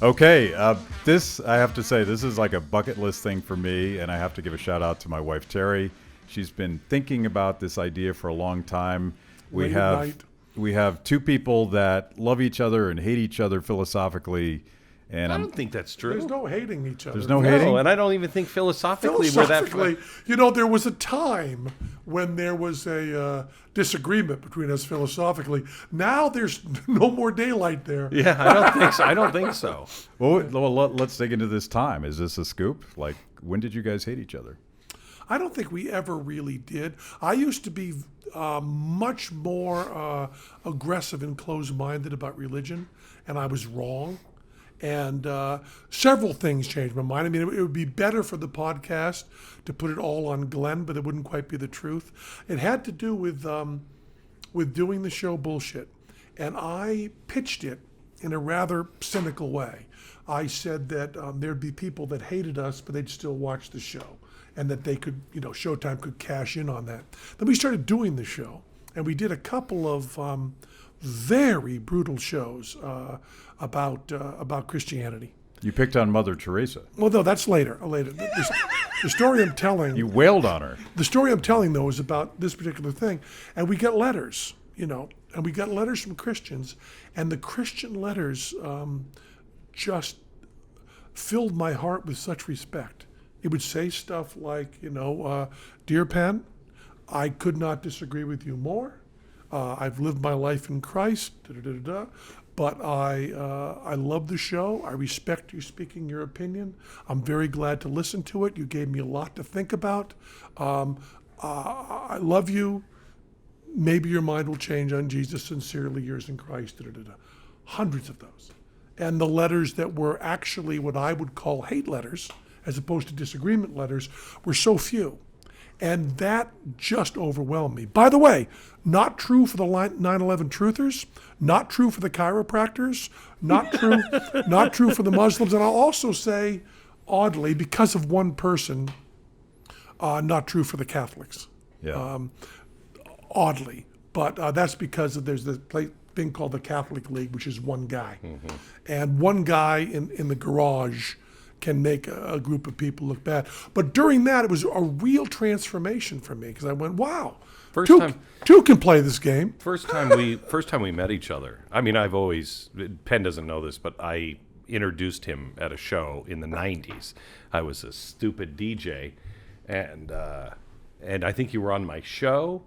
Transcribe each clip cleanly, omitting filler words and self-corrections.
Okay, this, I have to say, this is like a bucket list thing for me, and I have to give a shout out to my wife, Terry. She's been thinking about this idea for a long time. We have two people that love each other and hate each other philosophically. And I don't think that's true. There's no hating each other. There's no hating? And I don't even think philosophically we're that... there was a time when there was a disagreement between us philosophically. Now there's no more daylight there. Yeah, I don't think so. I don't think so. Well, let's dig into this time. Is this a scoop? Like, when did you guys hate each other? I don't think we ever really did. I used to be much more aggressive and closed-minded about religion, and I was wrong. And several things changed my mind. I mean, it would be better for the podcast to put it all on Glenn, but it wouldn't quite be the truth. It had to do with doing the show Bullshit. And I pitched it in a rather cynical way. I said that there'd be people that hated us, but they'd still watch the show. And that they could, Showtime could cash in on that. Then we started doing the show. And we did a couple of very brutal shows about Christianity. You picked on Mother Teresa. Well, no, that's later. The story I'm telling... You wailed on her. The story I'm telling, though, is about this particular thing. And we get letters, and we got letters from Christians. And the Christian letters just filled my heart with such respect. It would say stuff like, Dear Penn, I could not disagree with you more. I've lived my life in Christ, but I love the show. I respect you speaking your opinion. I'm very glad to listen to it. You gave me a lot to think about. I love you. Maybe your mind will change on Jesus. Sincerely yours in Christ. Hundreds of those. And the letters that were actually what I would call hate letters, as opposed to disagreement letters, were so few. And that just overwhelmed me. By the way, not true for the 9/11 truthers, not true for the chiropractors, not true for the Muslims. And I'll also say, oddly, because of one person, not true for the Catholics. Yeah. Oddly. But that's because there's this thing called the Catholic League, which is one guy. Mm-hmm. And one guy in the garage can make a group of people look bad. But during that, it was a real transformation for me because I went, wow, two can play this game. First time we met each other. I mean, Penn doesn't know this, but I introduced him at a show in the 90s. I was a stupid DJ, and I think you were on my show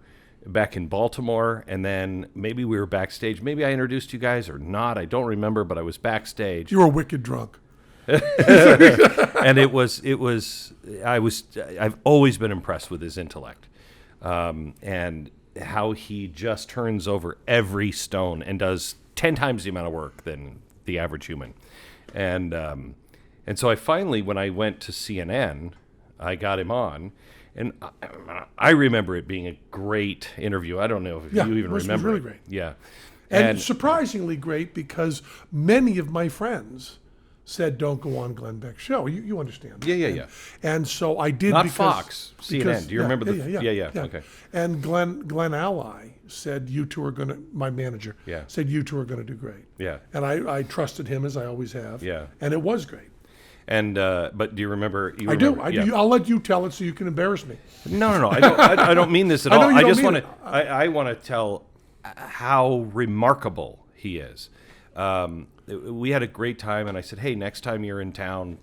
back in Baltimore, and then maybe we were backstage. Maybe I introduced you guys or not. I don't remember, but I was backstage. You were wicked drunk. And I've always been impressed with his intellect, and how he just turns over every stone and does 10 times the amount of work than the average human. And so I finally, when I went to CNN, I got him on, and I remember it being a great interview. I don't know if you even remember. It was really great. Yeah. And surprisingly great because many of my friends said, don't go on Glenn Beck's show. You understand that. Yeah. And so I did. Not Fox, CNN. Do you remember Yeah. Okay. And Glenn Ally said, you two are going to, my manager, said you two are going to do great. Yeah. And I trusted him as I always have. Yeah. And it was great. And but do you remember? I do. I'll let you tell it so you can embarrass me. No. I don't mean this at all. I just want to. I want to tell how remarkable he is. We had a great time, and I said, hey, next time you're in town,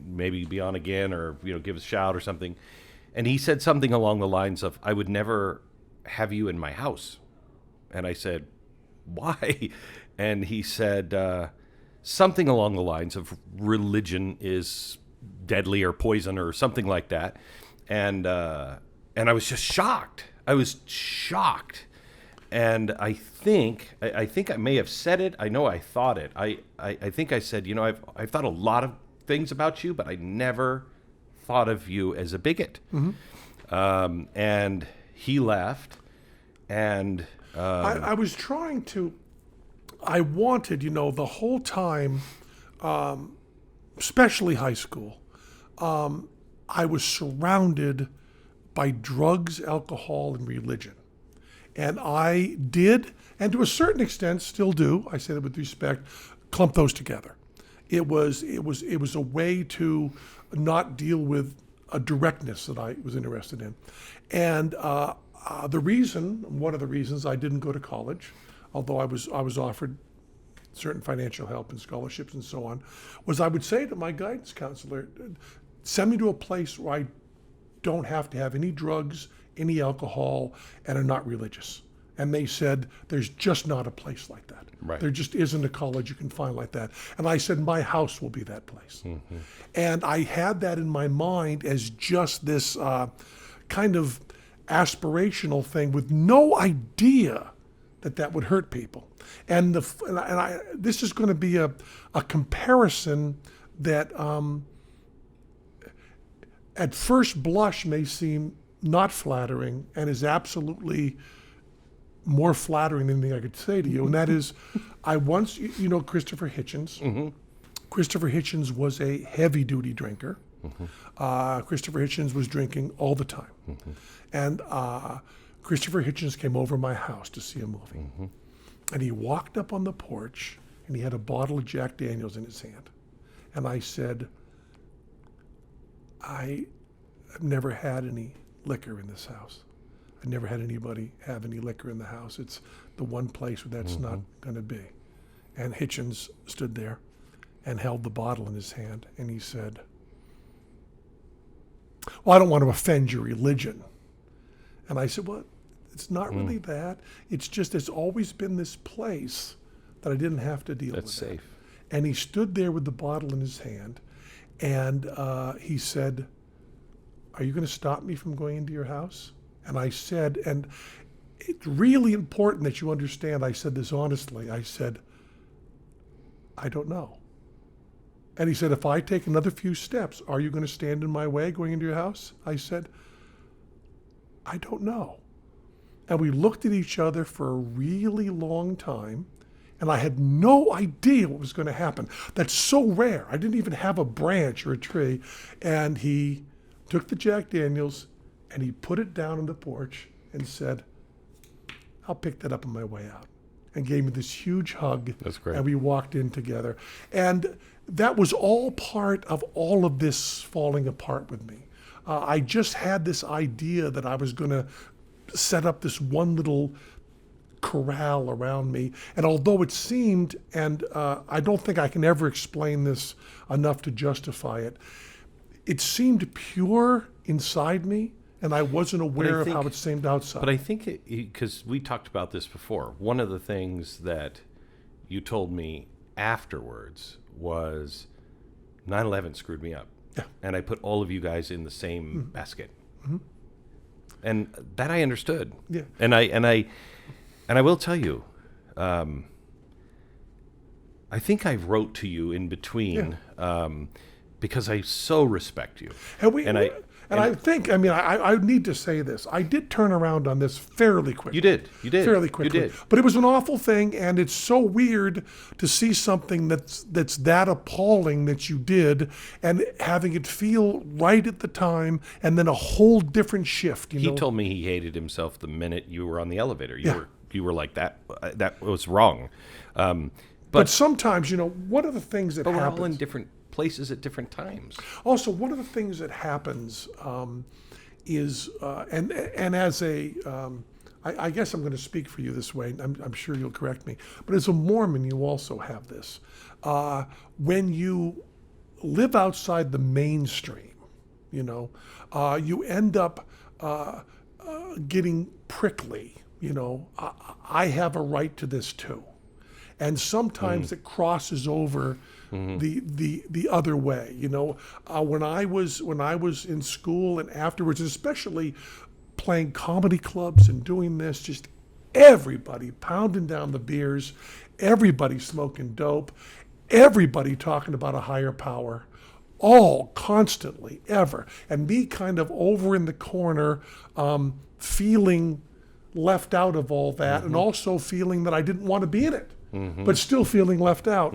maybe be on again, or give us a shout or something. And he said something along the lines of, I would never have you in my house. And I said, why? And he said something along the lines of religion is deadly or poison or something like that. And I was just shocked. I was shocked. And I think I may have said it. I know I thought it. I think I said, I've thought a lot of things about you, but I never thought of you as a bigot. Mm-hmm. And he left. And I was trying to. I wanted, the whole time, especially high school, I was surrounded by drugs, alcohol, and religion. And I did, and to a certain extent still do, I say that with respect, clump those together. It was a way to not deal with a directness that I was interested in. And one of the reasons I didn't go to college, although I was offered certain financial help and scholarships and so on, was I would say to my guidance counselor, send me to a place where I don't have to have any drugs, any alcohol, and are not religious. And they said, there's just not a place like that. Right. There just isn't a college you can find like that. And I said, my house will be that place. Mm-hmm. And I had that in my mind as just this kind of aspirational thing with no idea that would hurt people. And this is going to be a comparison that at first blush may seem not flattering and is absolutely more flattering than anything I could say to you. And that is, I once, you know Christopher Hitchens. Mm-hmm. Christopher Hitchens was a heavy-duty drinker. Mm-hmm. Christopher Hitchens was drinking all the time. Mm-hmm. And Christopher Hitchens came over my house to see a movie. Mm-hmm. And he walked up on the porch, and he had a bottle of Jack Daniels in his hand. And I said, I've never had any liquor in this house. I've never had anybody have any liquor in the house. It's the one place where that's not going to be. And Hitchens stood there and held the bottle in his hand, and he said, well, I don't want to offend your religion. And I said, well, it's not really that. It's just there's always been this place that I didn't have to deal with. That's safe. And he stood there with the bottle in his hand, and he said, are you going to stop me from going into your house? And I said, and it's really important that you understand, I said this honestly, I said, I don't know. And he said, if I take another few steps, are you going to stand in my way going into your house? I said, I don't know. And we looked at each other for a really long time, and I had no idea what was going to happen. That's so rare. I didn't even have a branch or a tree. And he took the Jack Daniels, and he put it down on the porch and said, I'll pick that up on my way out. And gave me this huge hug. That's great. And we walked in together. And that was all part of all of this falling apart with me. I just had this idea that I was going to set up this one little corral around me. And although it seemed, and I don't think I can ever explain this enough to justify it, it seemed pure inside me, and I wasn't aware of how it seemed outside. But I think, because we talked about this before, one of the things that you told me afterwards was 9/11 screwed me up. Yeah. And I put all of you guys in the same basket. Mm-hmm. And that I understood. Yeah. And I will tell you, I think I wrote to you in between because I so respect you. I think, I need to say this. I did turn around on this fairly quickly. You did. Fairly quickly. You did. But it was an awful thing, and it's so weird to see something that's that appalling that you did, and having it feel right at the time, and then a whole different shift. He told me he hated himself the minute you were on the elevator. You were like, that was wrong. But sometimes, one of the things that happens... we're all in different places at different times. Also, one of the things that happens is, and as a, I guess I'm going to speak for you this way, I'm sure you'll correct me, but as a Mormon, you also have this. When you live outside the mainstream, you end up getting prickly. I have a right to this too. And sometimes it crosses over the other way. When I was in school and afterwards, especially playing comedy clubs and doing this, just everybody pounding down the beers, everybody smoking dope, everybody talking about a higher power, all constantly, ever. And me kind of over in the corner, feeling left out of all that, and also feeling that I didn't want to be in it. But still feeling left out.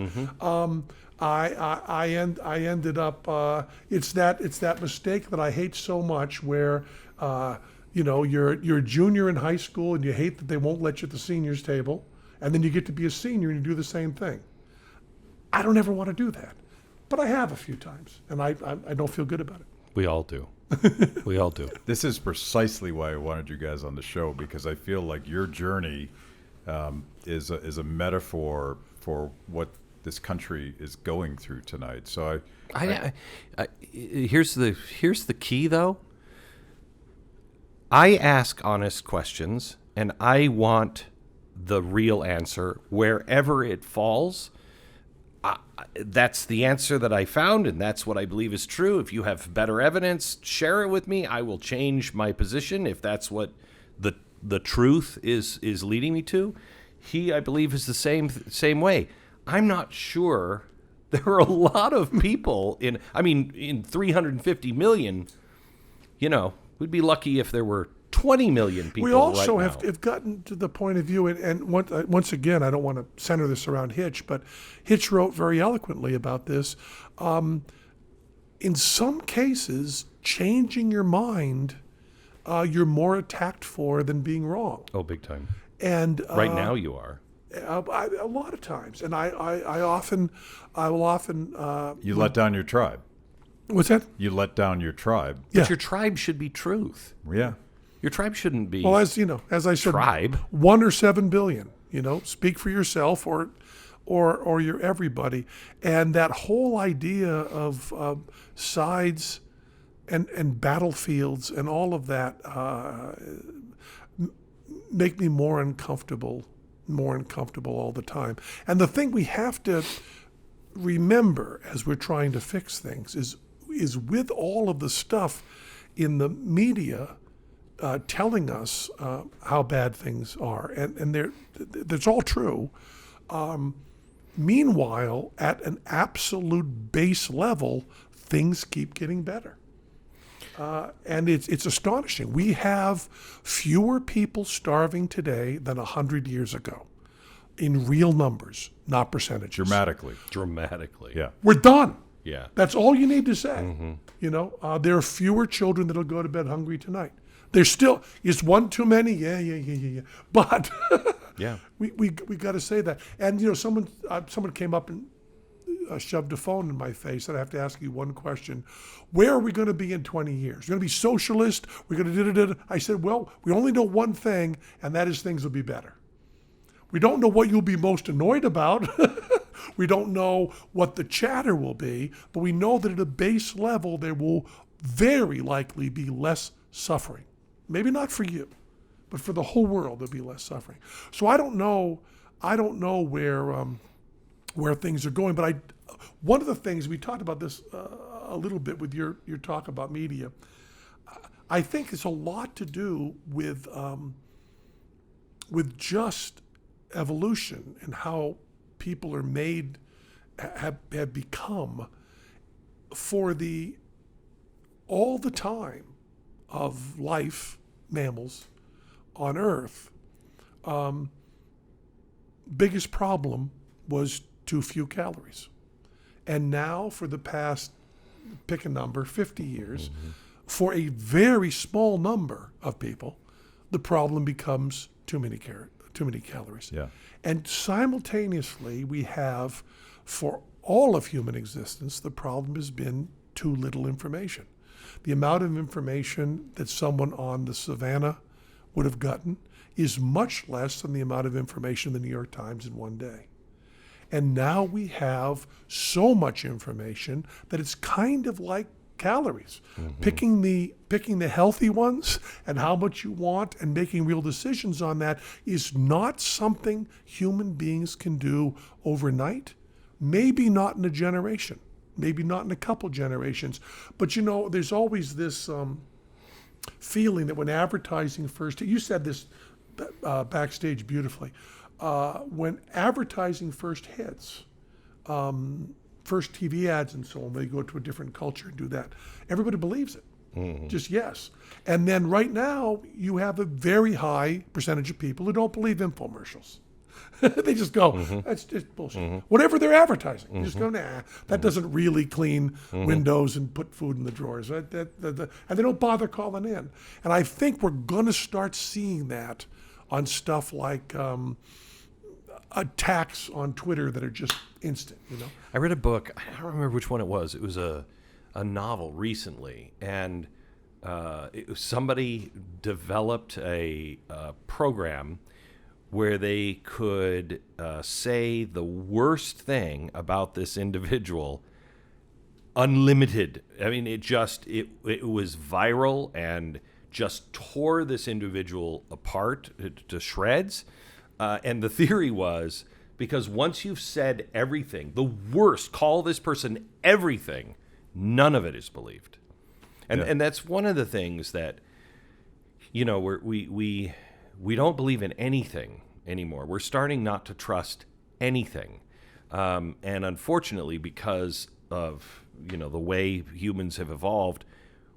I ended up. It's that mistake that I hate so much, where you're a junior in high school and you hate that they won't let you at the seniors table, and then you get to be a senior and you do the same thing. I don't ever want to do that. But I have a few times, and I don't feel good about it. We all do. We all do. This is precisely why I wanted you guys on the show, because I feel like your journey is a metaphor for what this country is going through tonight. So here's the key, though. I ask honest questions, and I want the real answer wherever it falls. That's the answer that I found, and that's what I believe is true. If you have better evidence, share it with me. I will change my position if that's what the truth is leading me to. He, I believe, is the same way. I'm not sure. There are a lot of people in 350 million, we'd be lucky if there were 20 million people. We also right now. have gotten to the point of view, and once again, I don't want to center this around Hitch, but Hitch wrote very eloquently about this. In some cases, changing your mind, you're more attacked for than being wrong. Oh, big time. And right now you are. A lot of times, and I will often. you let down your tribe. What's that? You let down your tribe. Yeah. But your tribe should be truth. Yeah. Your tribe shouldn't be. Well, as I said, tribe. 1 or 7 billion. Speak for yourself or you're everybody. And that whole idea of sides and battlefields and all of that make me more uncomfortable all the time. And the thing we have to remember as we're trying to fix things is with all of the stuff in the media telling us how bad things are, and that's all true. Meanwhile, at an absolute base level, things keep getting better. And it's astonishing. We have fewer people starving today than 100 years ago, in real numbers, not percentages. Dramatically. Yeah. We're done. Yeah. That's all you need to say. There are fewer children that'll go to bed hungry tonight. There's still, is one too many? Yeah. But yeah, we got to say that. And someone came up and shoved a phone in my face, and I have to ask you one question: where are we going to be in 20 years? We're going to be socialist? We're going to do. I said, well, we only know one thing, and that is things will be better. We don't know what you'll be most annoyed about. We don't know what the chatter will be, but we know that at a base level there will very likely be less suffering. Maybe not for you, but for the whole world there'll be less suffering. So I don't know where things are going, but one of the things we talked about this a little bit with your talk about media. I think it's a lot to do with just evolution and how people are made, have become for all the time of life, mammals on Earth. Biggest problem was too few calories. And now for the past, pick a number, 50 years, for a very small number of people, the problem becomes too many calories. Yeah. And simultaneously, we have, for all of human existence, the problem has been too little information. The amount of information that someone on the savannah would have gotten is much less than the amount of information the New York Times in one day. And now we have so much information that it's kind of like calories. Picking the healthy ones and how much you want and making real decisions on that is not something human beings can do overnight. Maybe not in a generation, maybe not in a couple generations. But there's always this feeling that when advertising first, you said this backstage beautifully, when advertising first hits, first TV ads and so on, they go to a different culture and do that. Everybody believes it, just yes. And then right now, you have a very high percentage of people who don't believe infomercials. They just go, that's just bullshit. Whatever they're advertising, you just go, nah, that doesn't really clean windows and put food in the drawers. And they don't bother calling in. And I think we're going to start seeing that on stuff like attacks on Twitter that are just instant, I read a book. I don't remember which one it was. It was a novel recently, and somebody developed a program where they could say the worst thing about this individual unlimited. I mean, it was viral and just tore this individual apart to shreds. And the theory was, because once you've said everything, the worst, call this person everything, none of it is believed. And that's one of the things that, we don't believe in anything anymore. We're starting not to trust anything. And unfortunately, because of, the way humans have evolved,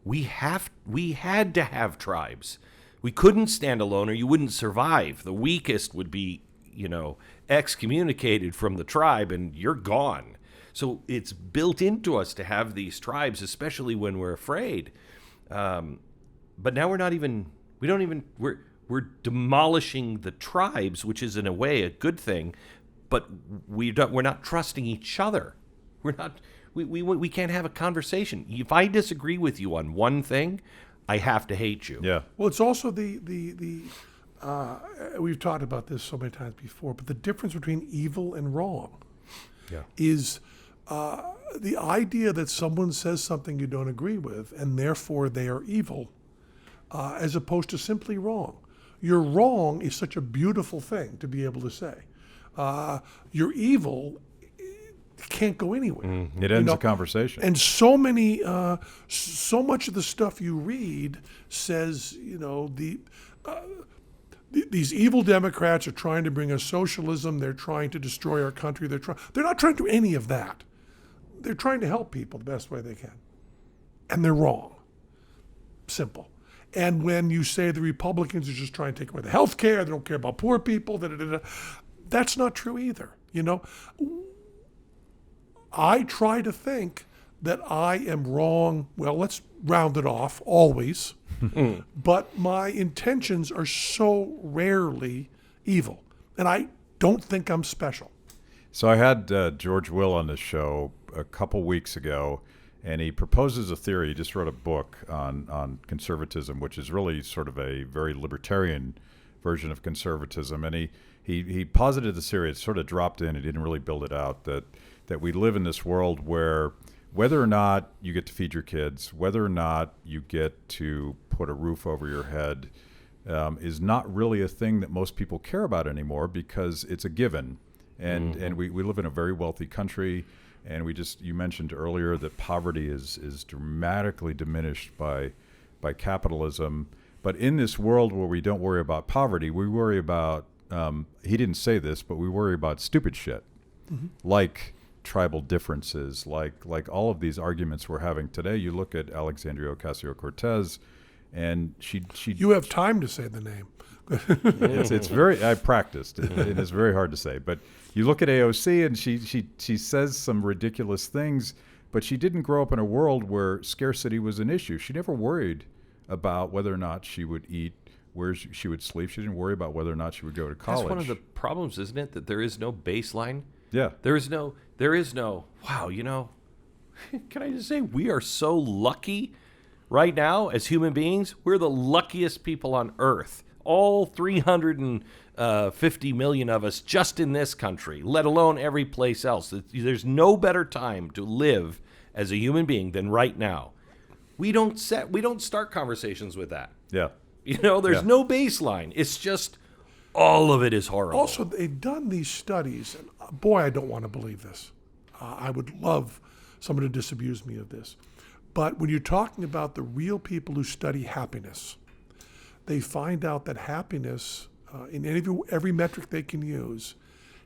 we had to have tribes. We couldn't stand alone or you wouldn't survive. The weakest would be, excommunicated from the tribe and you're gone. So it's built into us to have these tribes, especially when we're afraid. But now we're demolishing the tribes, which is in a way a good thing, but we're not trusting each other. We can't have a conversation. If I disagree with you on one thing, I have to hate you. Yeah. Well, it's also we've talked about this so many times before, but the difference between evil and wrong is the idea that someone says something you don't agree with and therefore they are evil, as opposed to simply wrong. You're wrong is such a beautiful thing to be able to say. You're evil can't go anywhere. Mm-hmm. It ends the conversation. And so much of the stuff you read says, these evil Democrats are trying to bring us socialism. They're trying to destroy our country. They're not trying to do any of that. They're trying to help people the best way they can. And they're wrong. Simple. And when you say the Republicans are just trying to take away the health care, they don't care about poor people, that's not true either. I try to think that I am wrong. Well, let's round it off, always. But my intentions are so rarely evil. And I don't think I'm special. So I had George Will on this show a couple weeks ago, and he proposes a theory. He just wrote a book on conservatism, which is really sort of a very libertarian version of conservatism. And he posited the theory. It sort of dropped in. He didn't really build it out, that we live in this world where whether or not you get to feed your kids, whether or not you get to put a roof over your head, is not really a thing that most people care about anymore because it's a given. And we live in a very wealthy country, and you mentioned earlier that poverty is dramatically diminished by capitalism. But in this world where we don't worry about poverty, we worry about, he didn't say this, but we worry about stupid shit, like tribal differences, like all of these arguments we're having today. You look at Alexandria Ocasio-Cortez, and she you have time to say the name. it's very, I practiced. It is very hard to say, but you look at AOC and she says some ridiculous things, but she didn't grow up in a world where scarcity was an issue. She never worried about whether or not she would eat, where she would sleep. She didn't worry about whether or not she would go to college. That's one of the problems, isn't it? That there is no baseline. Yeah. There is no, wow, can I just say we are so lucky right now as human beings? We're the luckiest people on earth. All 350 million of us just in this country, let alone every place else. There's no better time to live as a human being than right now. We don't start conversations with that. Yeah. There's no baseline. It's just all of it is horrible. Also, they've done these studies, and boy, I don't want to believe this. I would love someone to disabuse me of this. But when you're talking about the real people who study happiness, they find out that happiness, in every metric they can use,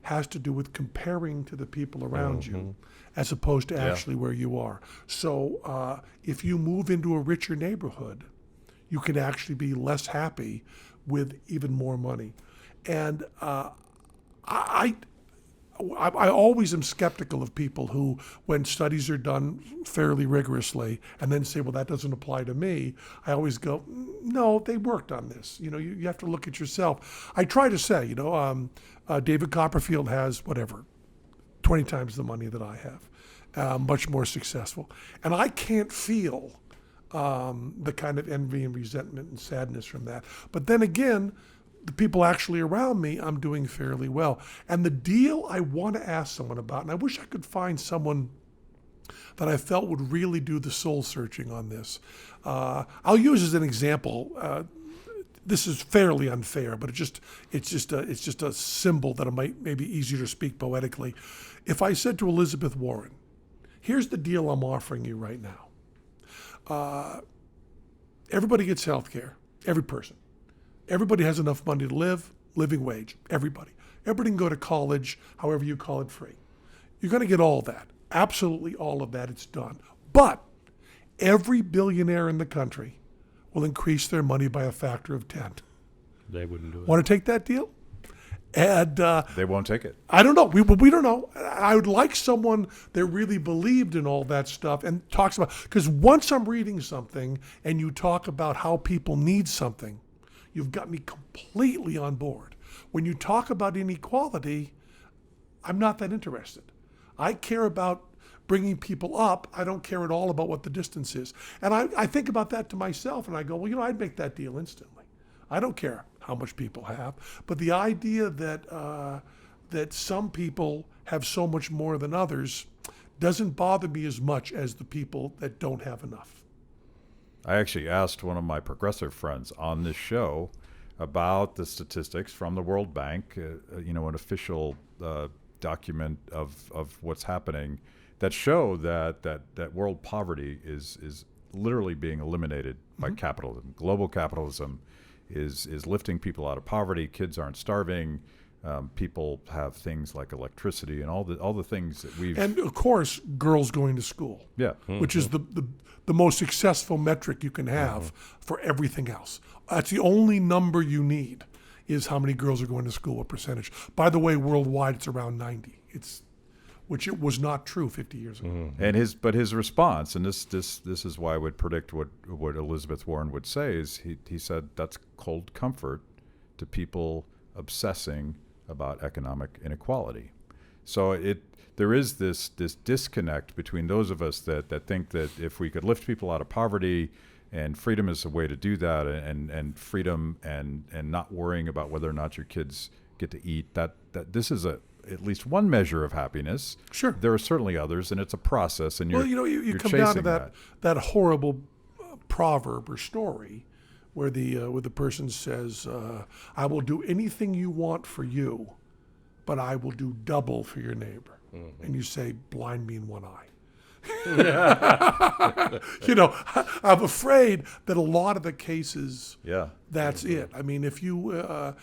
has to do with comparing to the people around you, as opposed to actually where you are. So if you move into a richer neighborhood, you can actually be less happy with even more money. And I always am skeptical of people who, when studies are done fairly rigorously, and then say, well, that doesn't apply to me. I always go, no, they worked on this. You have to look at yourself. I try to say, David Copperfield has 20 times the money that I have, much more successful. And I can't feel the kind of envy and resentment and sadness from that. But then again, the people actually around me, I'm doing fairly well. And the deal I want to ask someone about, and I wish I could find someone that I felt would really do the soul searching on this. I'll use as an example. This is fairly unfair, but it's just a symbol that it may be easier to speak poetically. If I said to Elizabeth Warren, here's the deal I'm offering you right now. Everybody gets health care, every person. Everybody has enough money to live, living wage, everybody. Everybody can go to college, however you call it, free. You're going to get all that, absolutely all of that, it's done. But every billionaire in the country will increase their money by a factor of 10. They wouldn't do it. Want to take that deal? And they won't take it. I don't know. We don't know. I would like someone that really believed in all that stuff and talks about, because once I'm reading something and you talk about how people need something, you've got me completely on board. When you talk about inequality, I'm not that interested. I care about bringing people up. I don't care at all about what the distance is. And I think about that to myself, and I go, well, I'd make that deal instantly. I don't care how much people have. But the idea that some people have so much more than others doesn't bother me as much as the people that don't have enough. I actually asked one of my progressive friends on this show about the statistics from the World Bank, an official document of what's happening that show that world poverty is literally being eliminated by capitalism. Global capitalism is lifting people out of poverty. Kids aren't starving. People have things like electricity and all the things that we've... And, of course, girls going to school. Yeah. Which is the most successful metric you can have for everything else. That's the only number you need, is how many girls are going to school, what percentage. By the way, worldwide, it's around 90. Which it was not true 50 years ago. And his response, and this is why I would predict what Elizabeth Warren would say, is he said that's cold comfort to people obsessing about economic inequality. So there is this disconnect between those of us that think that if we could lift people out of poverty, and freedom is a way to do that, and freedom and not worrying about whether or not your kids get to eat, that this is at least one measure of happiness. Sure. There are certainly others, and it's a process, and you come down to that horrible proverb or story where the person says, I will do anything you want for you, but I will do double for your neighbor. Mm-hmm. And you say, blind me in one eye. I'm afraid that a lot of the cases, that's it. I mean, if you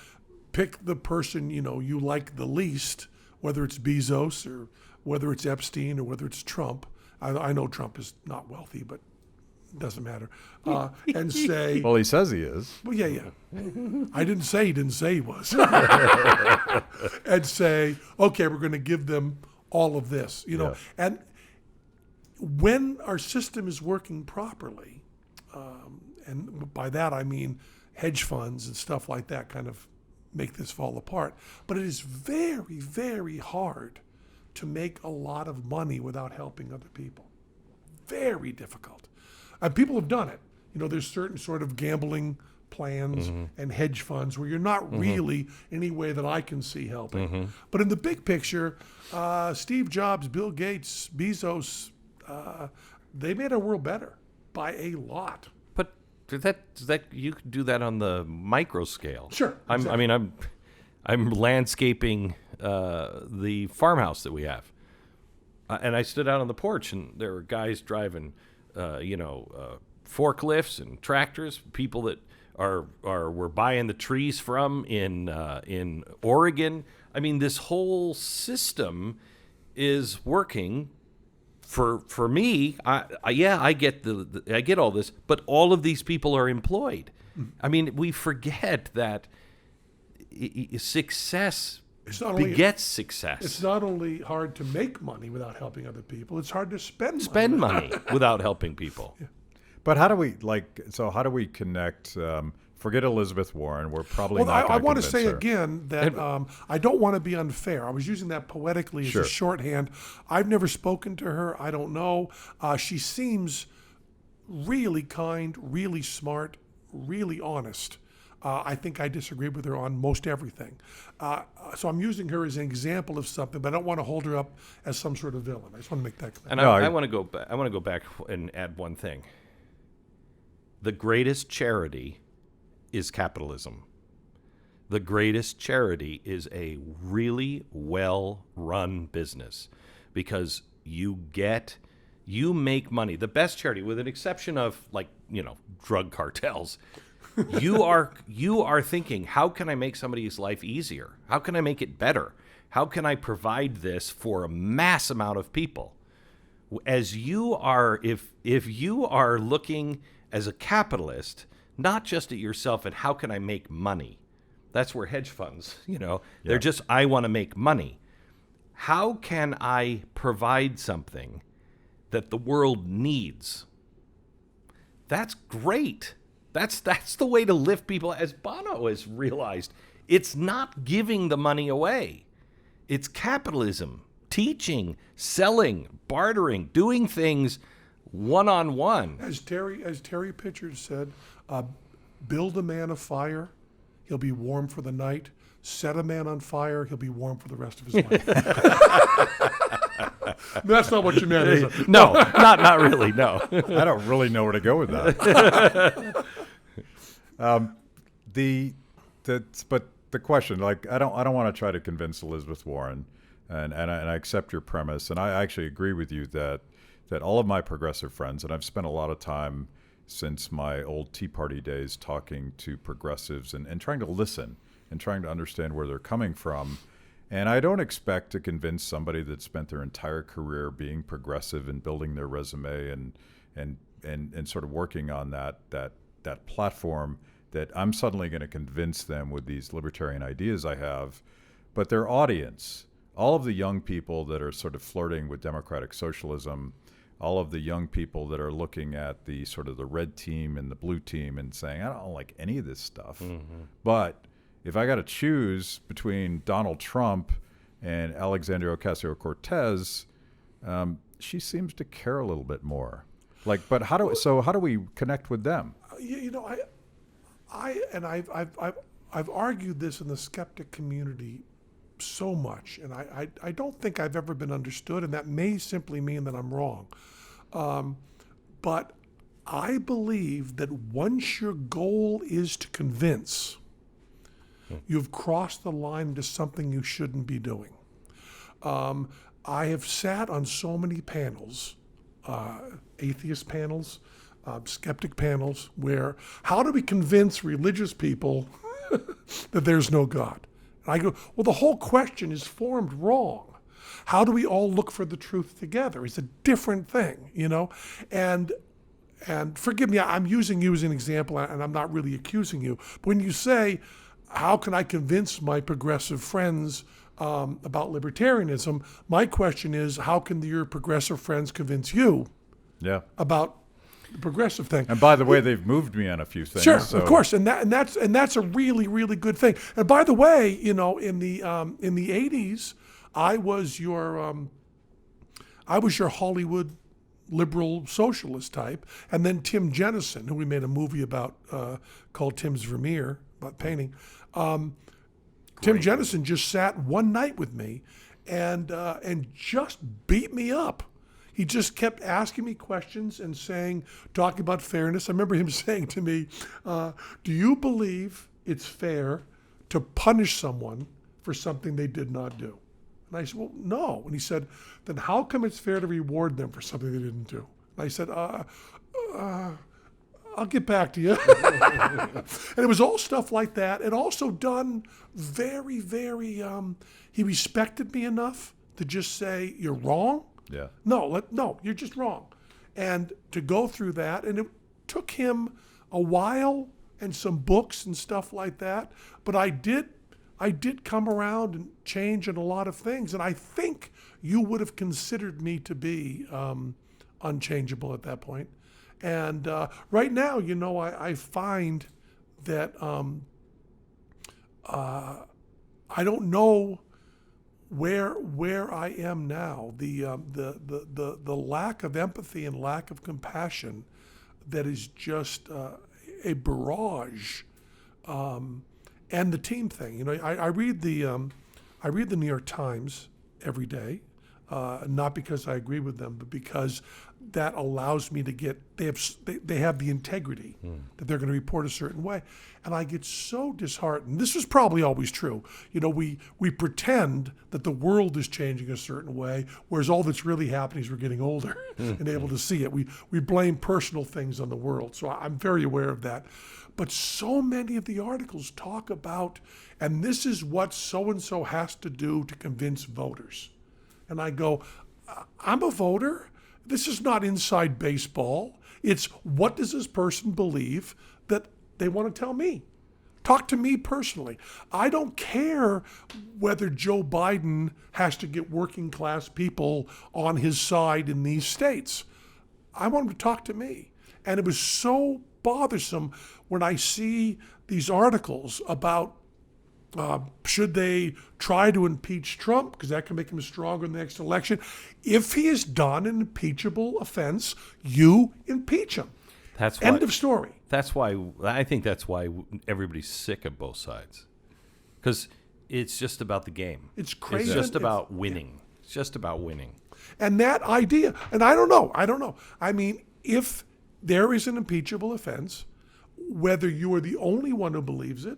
pick the person, you like the least, whether it's Bezos or whether it's Epstein or whether it's Trump. I know Trump is not wealthy, but it doesn't matter. And say... Well, he says he is. Well, yeah. I didn't say he was. And say, okay, we're going to give them all of this, And when our system is working properly, and by that I mean hedge funds and stuff like that kind of make this fall apart. But it is very, very hard to make a lot of money without helping other people. Very difficult. And people have done it. There's certain sort of gambling plans and hedge funds where you're not really any way that I can see helping. But in the big picture, Steve Jobs, Bill Gates, Bezos, they made our world better by a lot. But that you could do that on the micro scale. Sure. Exactly. I'm landscaping the farmhouse that we have, and I stood out on the porch, and there were guys driving, forklifts and tractors. People that we're buying the trees from in Oregon. I mean, this whole system is working. For me, I get I get all this, but all of these people are employed. I mean, we forget that success begets success. It's not only hard to make money without helping other people, it's hard to spend money without helping people. Yeah. But how do we connect? Forget Elizabeth Warren. We're probably not going to I want to convince say her. again that I don't want to be unfair. I was using that poetically as Sure. a shorthand. I've never spoken to her. I don't know. She seems really kind, really smart, really honest. I think I disagree with her on most everything. So I'm using her as an example of something, but I don't want to hold her up as some sort of villain. I just want to make that clear. And I want to go back. I want to go back and add one thing. The greatest charity is capitalism. The greatest charity is a really well-run business, because you make money. The best charity, with an exception of drug cartels, you are thinking, how can I make somebody's life easier? How can I make it better? How can I provide this for a mass amount of people? As you are, if you are looking as a capitalist, not just at yourself and how can I make money? That's where hedge funds, they're just, I want to make money. How can I provide something that the world needs? That's great. That's the way to lift people, as Bono has realized. It's not giving the money away. It's capitalism, teaching, selling, bartering, doing things one-on-one. As Terry Pritchard said, build a man a fire, he'll be warm for the night. Set a man on fire, he'll be warm for the rest of his life. That's not what you meant, is it? No, not really, no. I don't really know where to go with that. But the question, I don't want to try to convince Elizabeth Warren, and I accept your premise, and I actually agree with you that all of my progressive friends, and I've spent a lot of time since my old Tea Party days talking to progressives and trying to listen and trying to understand where they're coming from. And I don't expect to convince somebody that spent their entire career being progressive and building their resume and sort of working on that platform, that I'm suddenly going to convince them with these libertarian ideas I have. But their audience, all of the young people that are sort of flirting with democratic socialism, all of the young people that are looking at the sort of the red team and the blue team and saying, I don't like any of this stuff. Mm-hmm. But if I got to choose between Donald Trump and Alexandria Ocasio-Cortez, she seems to care a little bit more. But how do we connect with them? I've argued this in the skeptic community so much, and I don't think I've ever been understood, and that may simply mean that I'm wrong. But I believe that once your goal is to convince, you've crossed the line into something you shouldn't be doing. I have sat on so many panels, atheist panels, skeptic panels, where how do we convince religious people that there's no God? And I go, well, the whole question is formed wrong. How do we all look for the truth together? It's a different thing, And forgive me, I'm using you as an example, and I'm not really accusing you. But when you say, how can I convince my progressive friends about libertarianism? My question is, how can your progressive friends convince you about the progressive thing? And by the way, they've moved me on a few things. Sure, of course, and that's a really, really good thing. And by the way, in the '80s, I was your Hollywood liberal socialist type, and then Tim Jennison, who we made a movie about called Tim's Vermeer, about painting. Tim Jennison just sat one night with me and just beat me up. He just kept asking me questions and talking about fairness. I remember him saying to me, do you believe it's fair to punish someone for something they did not do? And I said, well, no. And he said, then how come it's fair to reward them for something they didn't do? And I said, I'll get back to you. And it was all stuff like that. And also done very, very, he respected me enough to just say, you're wrong. Yeah. No, you're just wrong. And to go through that, and it took him a while and some books and stuff like that. But I did I did come around and change in a lot of things, and I think you would have considered me to be unchangeable at that point. And right now, I find that I don't know where I am now. The lack of empathy and lack of compassion that is just a barrage. And the team thing, I read the New York Times every day, not because I agree with them, but because that allows me to get. They have the integrity that they're going to report a certain way, and I get so disheartened. This was probably always true. We pretend that the world is changing a certain way, whereas all that's really happening is we're getting older and able to see it. We blame personal things on the world, so I'm very aware of that. But so many of the articles talk about, and this is what so-and-so has to do to convince voters. And I go, I'm a voter. This is not inside baseball. It's what does this person believe that they want to tell me? Talk to me personally. I don't care whether Joe Biden has to get working class people on his side in these states. I want him to talk to me. And it was so bothersome when I see these articles about should they try to impeach Trump because that can make him stronger in the next election. If he has done an impeachable offense, you impeach him. End of story. I think that's why everybody's sick of both sides, because it's just about the game. It's crazy. It's just about winning. It's just about winning. And that idea, and I don't know. I mean, if there is an impeachable offense, whether you are the only one who believes it,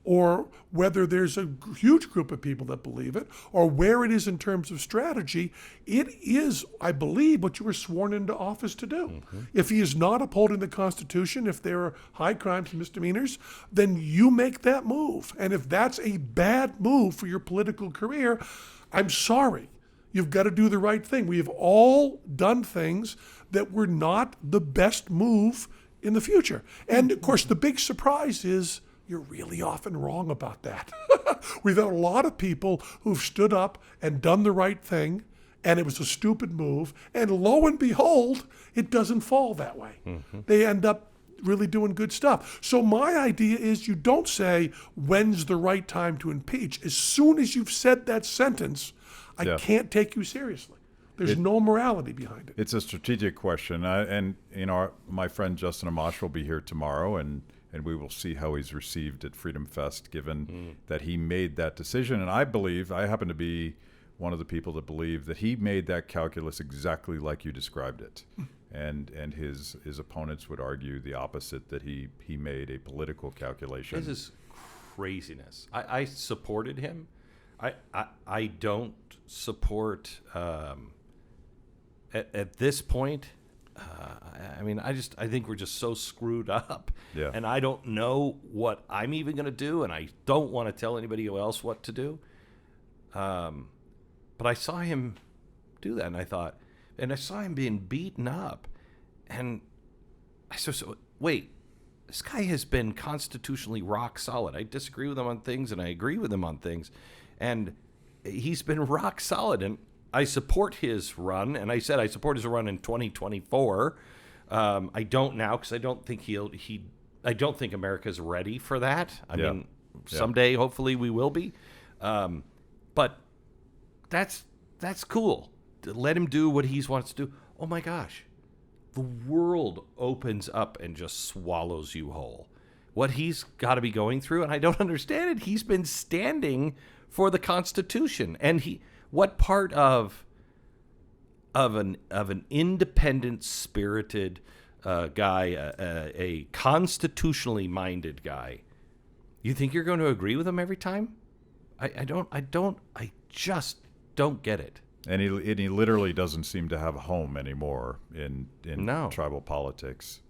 or whether there's a huge group of people that believe it, or where it is in terms of strategy, it is, I believe, what you were sworn into office to do. Mm-hmm. If he is not upholding the Constitution, if there are high crimes and misdemeanors, then you make that move. And if that's a bad move for your political career, I'm sorry. You've got to do the right thing. We have all done things that were not the best move in the future. And of course, the big surprise is you're really often wrong about that. We've had a lot of people who've stood up and done the right thing, and it was a stupid move, and lo and behold, it doesn't fall that way. Mm-hmm. They end up really doing good stuff. So my idea is you don't say, when's the right time to impeach? As soon as you've said that sentence, I can't take you seriously. There's no morality behind it. It's a strategic question. My friend Justin Amash will be here tomorrow, and we will see how he's received at Freedom Fest, given that he made that decision. And I happen to be one of the people that believe that he made that calculus exactly like you described it. And his opponents would argue the opposite, that he made a political calculation. This is craziness. I supported him. I don't support at this point. I think we're just so screwed up, and I don't know what I'm even going to do, and I don't want to tell anybody else what to do. But I saw him do that, and I saw him being beaten up, and I said, so wait, this guy has been constitutionally rock solid. I disagree with him on things, and I agree with him on things, and he's been rock solid, and I support his run, and I said I support his run in 2024. I don't now because I don't think I don't think America's ready for that. I mean, someday hopefully we will be, but that's cool. Let him do what he wants to do. Oh my gosh, the world opens up and just swallows you whole. What he's got to be going through, and I don't understand it. He's been standing for the Constitution, and what part of an independent, spirited guy, a constitutionally minded guy, you think you're going to agree with him every time? I just don't get it. And he literally doesn't seem to have a home anymore in tribal politics.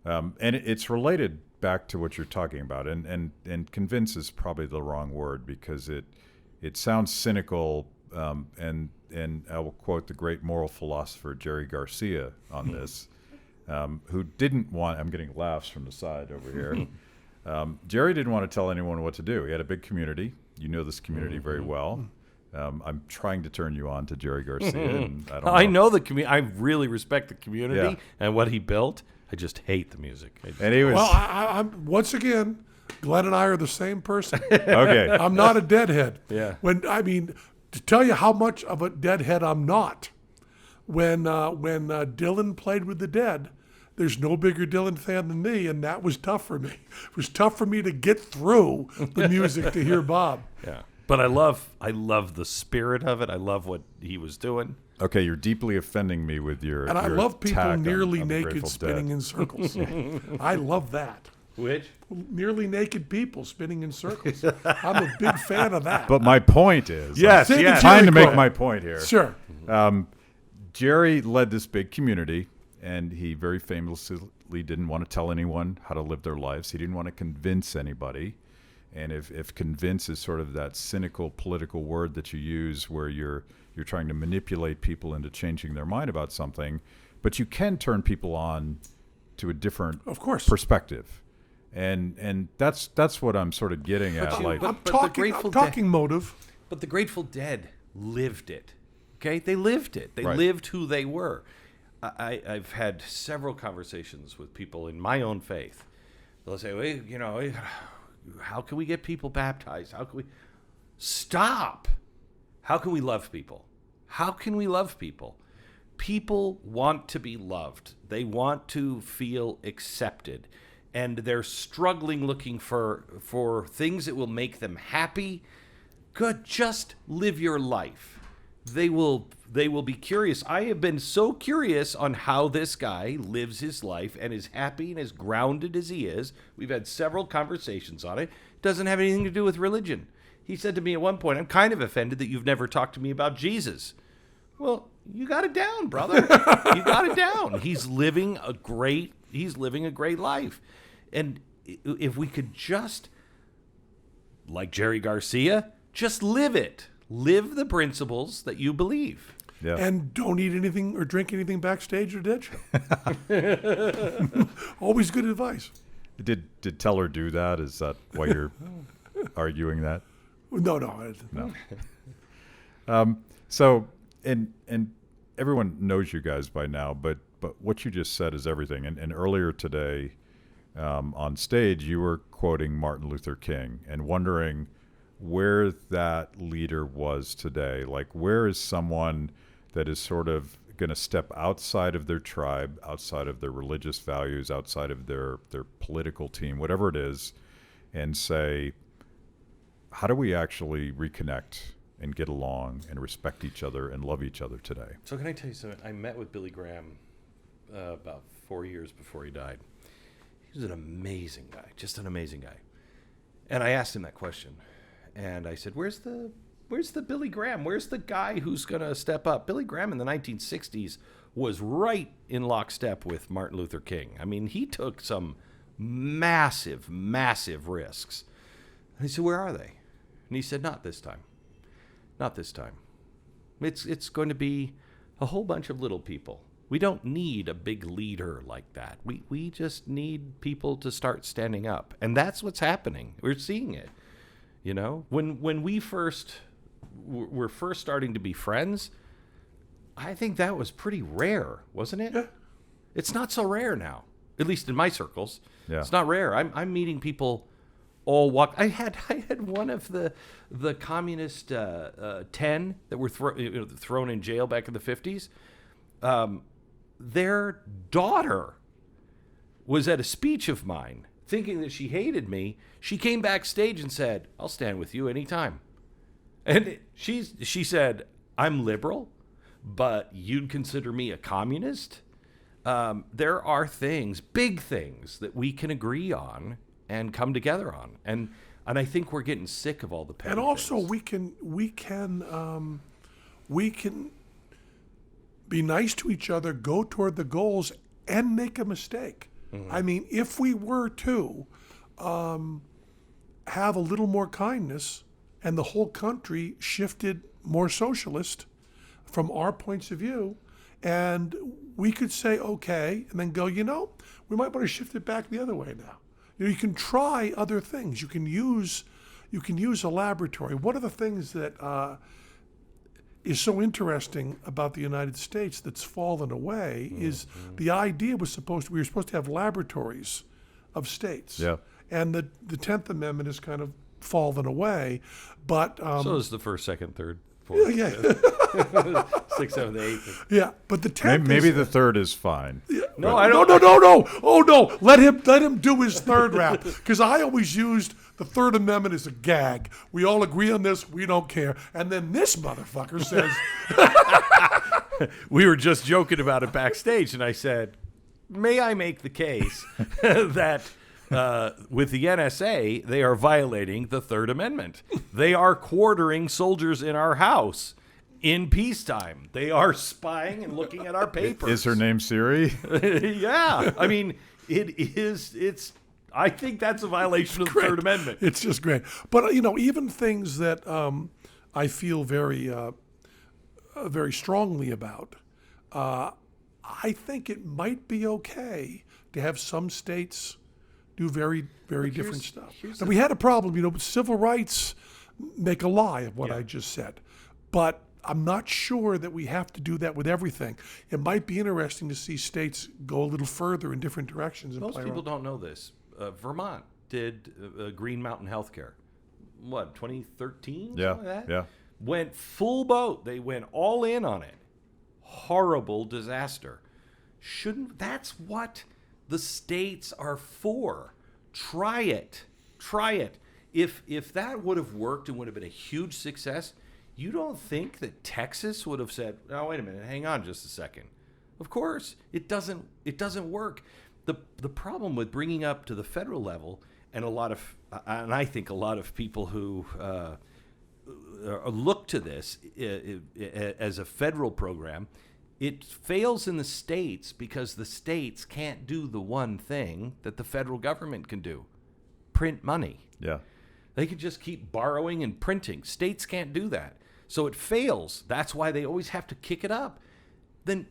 And it's related back to what you're talking about, and convince is probably the wrong word, because it sounds cynical, and I will quote the great moral philosopher Jerry Garcia on this, who didn't want, I'm getting laughs from the side over here, Jerry didn't want to tell anyone what to do. He had a big community. You know this community very well. I'm trying to turn you on to Jerry Garcia. And I know the community. I really respect the community and what he built. I just hate the music. And he was. Well, I'm once again, Glenn and I are the same person. Okay. I'm not a deadhead. Yeah. To tell you how much of a deadhead I'm not, when Dylan played with the Dead, there's no bigger Dylan fan than me, and that was tough for me. It was tough for me to get through the music to hear Bob. Yeah. But I love the spirit of it. I love what he was doing. Okay, you're deeply offending me with your. And I your love people attack nearly on the naked Grateful spinning Dead. in circles. I love that. Which? Nearly naked people spinning in circles. I'm a big fan of that. But my point is, Yes, I'm yes. trying to Jerry make quote. my point here. Sure. Jerry led this big community, and he very famously didn't want to tell anyone how to live their lives. He didn't want to convince anybody. And if convince is sort of that cynical political word that you use where you're trying to manipulate people into changing their mind about something, but you can turn people on to a different perspective. And that's what I'm sort of getting at. I'm talking motive. But the Grateful Dead lived it. Okay? They lived it. They lived who they were. I've had several conversations with people in my own faith. They'll say, well, how can we get people baptized? How can we stop? How can we love people? How can we love people? People want to be loved. They want to feel accepted. And they're struggling looking for things that will make them happy. Good, just live your life. They will be curious. I have been so curious on how this guy lives his life and is happy and as grounded as he is. We've had several conversations on it. It doesn't have anything to do with religion. He said to me at one point, I'm kind of offended that you've never talked to me about Jesus. Well, you got it down, brother. You got it down. He's living a great life. And if we could just, like Jerry Garcia, just live it. Live the principles that you believe. Yeah. And don't eat anything or drink anything backstage or Dead Show. Always good advice. Did Teller do that? Is that why you're arguing that? No. So, and everyone knows you guys by now, but what you just said is everything. And earlier today, on stage, you were quoting Martin Luther King and wondering where that leader was today. Like, where is someone that is sort of going to step outside of their tribe, outside of their religious values, outside of their political team, whatever it is, and say, how do we actually reconnect and get along and respect each other and love each other today? So can I tell you something? I met with Billy Graham about 4 years before he died. He was an amazing guy, just an amazing guy. And I asked him that question. And I said, where's the Billy Graham? Where's the guy who's going to step up? Billy Graham in the 1960s was right in lockstep with Martin Luther King. I mean, he took some massive, massive risks. And he said, where are they? And he said, not this time. Not this time. It's going to be a whole bunch of little people. We don't need a big leader like that. We just need people to start standing up. And that's what's happening. We're seeing it. You know, when we're first starting to be friends, I think that was pretty rare, wasn't it? Yeah. It's not so rare now, at least in my circles. Yeah. It's not rare. I'm meeting people all walk. I had one of the communist 10 that were thrown in jail back in the 50s. Their daughter was at a speech of mine. Thinking that she hated me, she came backstage and said, I'll stand with you anytime. And she said, I'm liberal, but you'd consider me a communist? There are things, big things, that we can agree on and come together on. And I think we're getting sick of all the petty And also things. we can be nice to each other, go toward the goals, and make a mistake. Mm-hmm. I mean, if we were to have a little more kindness and the whole country shifted more socialist from our points of view, and we could say, okay, and then go, we might want to shift it back the other way now. You can try other things. You can use a laboratory. One of the things that is so interesting about the United States that's fallen away is the idea we were supposed to have laboratories of states. Yeah. And the 10th Amendment has kind of fallen away. But so is the first, second, third, fourth, yeah. sixth, seventh, eighth. Yeah, but the 10th Maybe the third is fine. Yeah. No, I don't. No. Oh no! Let him do his third rap, because I always used the Third Amendment as a gag. We all agree on this. We don't care. And then this motherfucker says, We were just joking about it backstage, and I said, "May I make the case that with the NSA they are violating the Third Amendment? They are quartering soldiers in our house." In peacetime, they are spying and looking at our papers. Is her name Siri? Yeah, I mean, it's. I think that's a violation of the Third Amendment. It's just great. But even things that I feel very, very strongly about, I think it might be okay to have some states do very, very different stuff. And we had a problem, civil rights make a lie of what I just said, but I'm not sure that we have to do that with everything. It might be interesting to see states go a little further in different directions. And Most people don't know this. Vermont did Green Mountain Healthcare. What, 2013? Yeah, Something like that? yeah. Went full boat. They went all in on it. Horrible disaster. That's what the states are for. Try it. Try it. If that would have worked and would have been a huge success, you don't think that Texas would have said, "Oh, wait a minute, hang on just a second"? Of course, it doesn't work. The problem with bringing up to the federal level, and I think a lot of people who look to this as a federal program, it fails in the states because the states can't do the one thing that the federal government can do: print money. Yeah. They could just keep borrowing and printing. States can't do that. So it fails. That's why they always have to kick it up. Then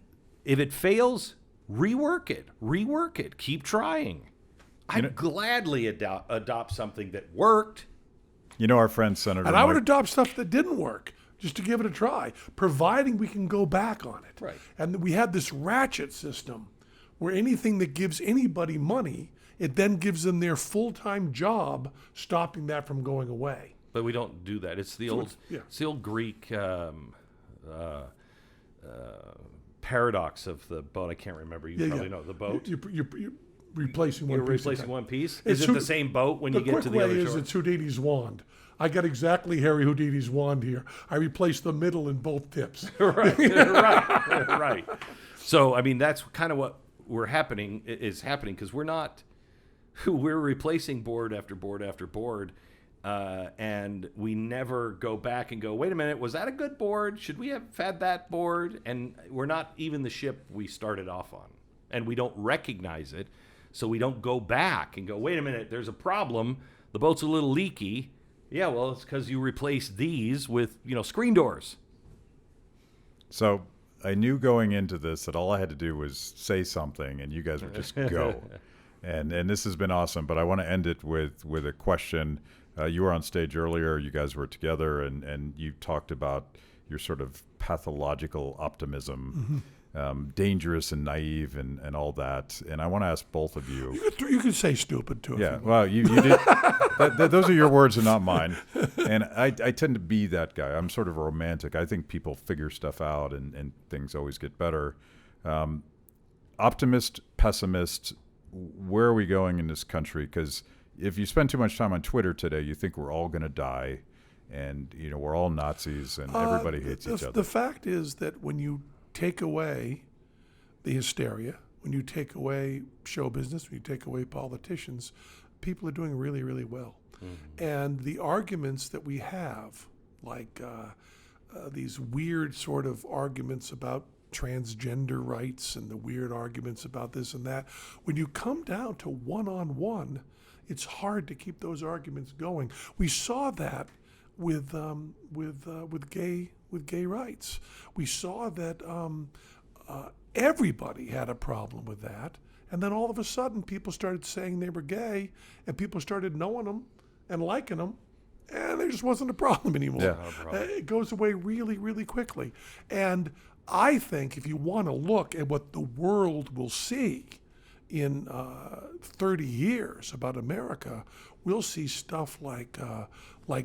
if it fails, rework it, keep trying. I'd gladly adopt something that worked. Our friend Senator And I would adopt stuff that didn't work, just to give it a try, providing we can go back on it. Right. And we had this ratchet system where anything that gives anybody money, it then gives them their full-time job, stopping that from going away. But we don't do that. It's the old Greek paradox of the boat. I can't remember. You probably know the boat. You're replacing one You're piece. replacing one piece. Is it the same boat when you get to the other shore? The quick way is it's Houdini's wand. I got exactly Harry Houdini's wand here. I replaced the middle and both tips. right. So I mean, that's kind of what is happening because we're replacing board after board after board. And we never go back and go, wait a minute, was that a good board? Should we have had that board? And we're not even the ship we started off on. And we don't recognize it. So we don't go back and go, wait a minute, there's a problem. The boat's a little leaky. Yeah, well, it's because you replaced these with, screen doors. So I knew going into this that all I had to do was say something and you guys would just go. And this has been awesome. But I want to end it with a question. You were on stage earlier, you guys were together, and you talked about your sort of pathological optimism, dangerous and naive and all that. And I want to ask both of you. You could say stupid, too. Yeah, well, you did. Those are your words and not mine. And I tend to be that guy. I'm sort of a romantic. I think people figure stuff out and things always get better. Optimist, pessimist, where are we going in this country? Because if you spend too much time on Twitter today, you think we're all going to die, and we're all Nazis, and everybody hates each other. The fact is that when you take away the hysteria, when you take away show business, when you take away politicians, people are doing really, really well. Mm-hmm. And the arguments that we have, like these weird sort of arguments about transgender rights and the weird arguments about this and that, when you come down to one-on-one, it's hard to keep those arguments going. We saw that with gay rights. We saw that everybody had a problem with that, And then all of a sudden, people started saying they were gay, and people started knowing them and liking them, and there just wasn't a problem anymore. Yeah. Not a problem. It goes away really, really quickly. And I think if you want to look at what the world will see in 30 years about America, we'll see stuff like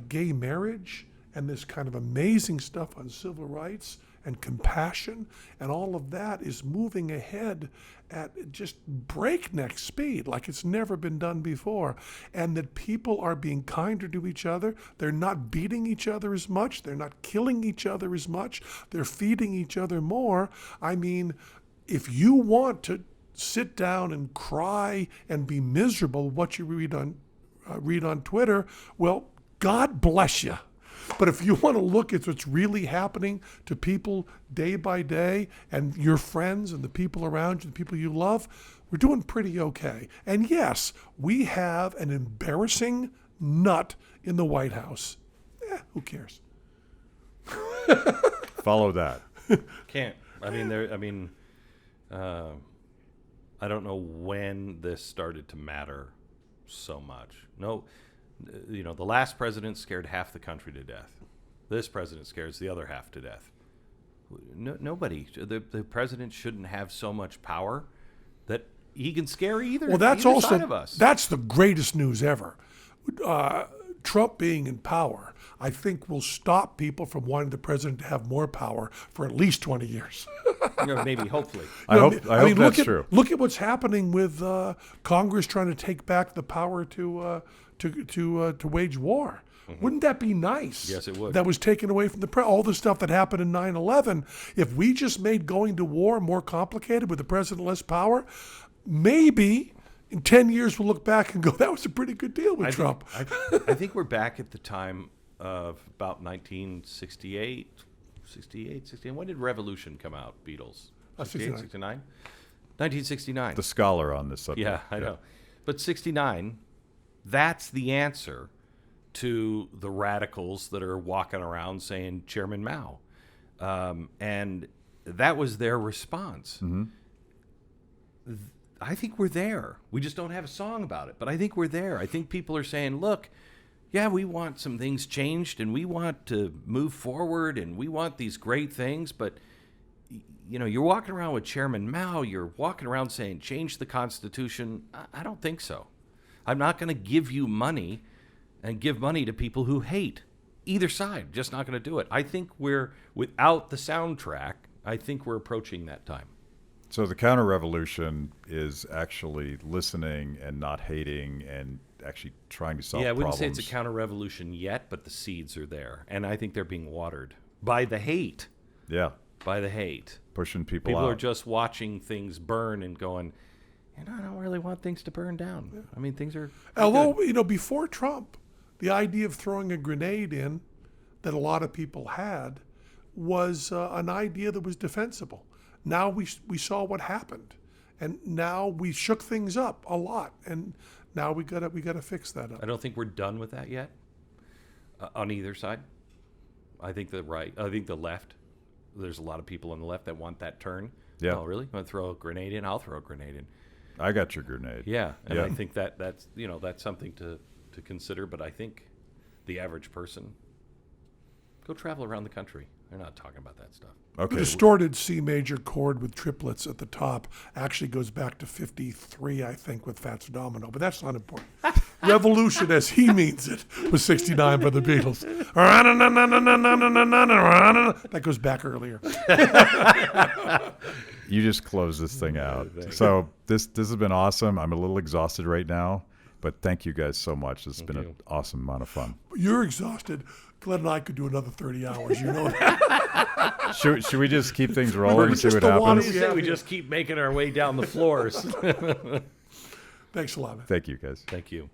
gay marriage and this kind of amazing stuff on civil rights and compassion, and all of that is moving ahead at just breakneck speed, like it's never been done before. And that people are being kinder to each other. They're not beating each other as much. They're not killing each other as much. They're feeding each other more. I mean, if you want to sit down and cry and be miserable what you read on Twitter, well, God bless you. But if you want to look at what's really happening to people day by day and your friends and the people around you, the people you love, we're doing pretty okay. And yes, we have an embarrassing nut in the White House. Who cares? Follow that. Can't. I don't know when this started to matter so much. No. The last president scared half the country to death. This president scares the other half to death. Nobody. The president shouldn't have so much power that he can scare either side of us. That's the greatest news ever. Trump being in power, I think, will stop people from wanting the president to have more power for at least 20 years. Maybe, hopefully. I hope that's true. Look at what's happening with Congress trying to take back the power to wage war. Mm-hmm. Wouldn't that be nice? Yes, it would. That was taken away from all the stuff that happened in 9/11. If we just made going to war more complicated with the president less power, maybe in 10 years we'll look back and go, that was a pretty good deal with Trump. I think we're back at the time of about 1968, 69. When did Revolution come out, Beatles? 68, 69? 1969. The scholar on this subject. Yeah, I know. But 69, that's the answer to the radicals that are walking around saying Chairman Mao. And that was their response. Mm-hmm. I think we're there. We just don't have a song about it, but I think we're there. I think people are saying, look, yeah, we want some things changed and we want to move forward and we want these great things, but you're walking around with Chairman Mao, you're walking around saying change the Constitution. I don't think so. I'm not going to give you money and give money to people who hate either side. Just not going to do it. I think without the soundtrack, I think we're approaching that time. So the counter-revolution is actually listening and not hating and actually trying to solve problems. Yeah, I wouldn't say it's a counter-revolution yet, but the seeds are there. And I think they're being watered by the hate. Yeah. By the hate. Pushing people out. People are just watching things burn and going, I don't really want things to burn down. Yeah. I mean, things are... Although, before Trump, the idea of throwing a grenade in that a lot of people had was an idea that was defensible. Now we saw what happened, and now we shook things up a lot, and now we gotta fix that up. I don't think we're done with that yet on either side. I think the left. There's a lot of people on the left that want that turn. Yeah. Oh, really? Want to throw a grenade in? I'll throw a grenade in. I got your grenade. Yeah, and I think that's something to consider. But I think the average person, go travel around the country. They're not talking about that stuff. Okay. The distorted C major chord with triplets at the top actually goes back to 53, I think, with Fats Domino, but that's not important. Revolution, as he means it, was 69 by the Beatles. That goes back earlier. You just close this thing out. So this has been awesome. I'm a little exhausted right now, but thank you guys so much. It's been an awesome amount of fun. You're exhausted. Glenn and I could do another 30 hours. You know that. Should we just keep things rolling and see what happens? We just keep making our way down the floors. Thanks a lot, man. Thank you, guys. Thank you.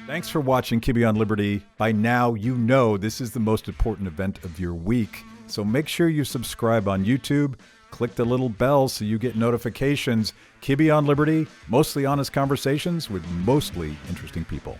Thanks for watching Kibbe on Liberty. By now, you know this is the most important event of your week. So make sure you subscribe on YouTube. Click the little bell so you get notifications. Kibbe on Liberty, mostly honest conversations with mostly interesting people.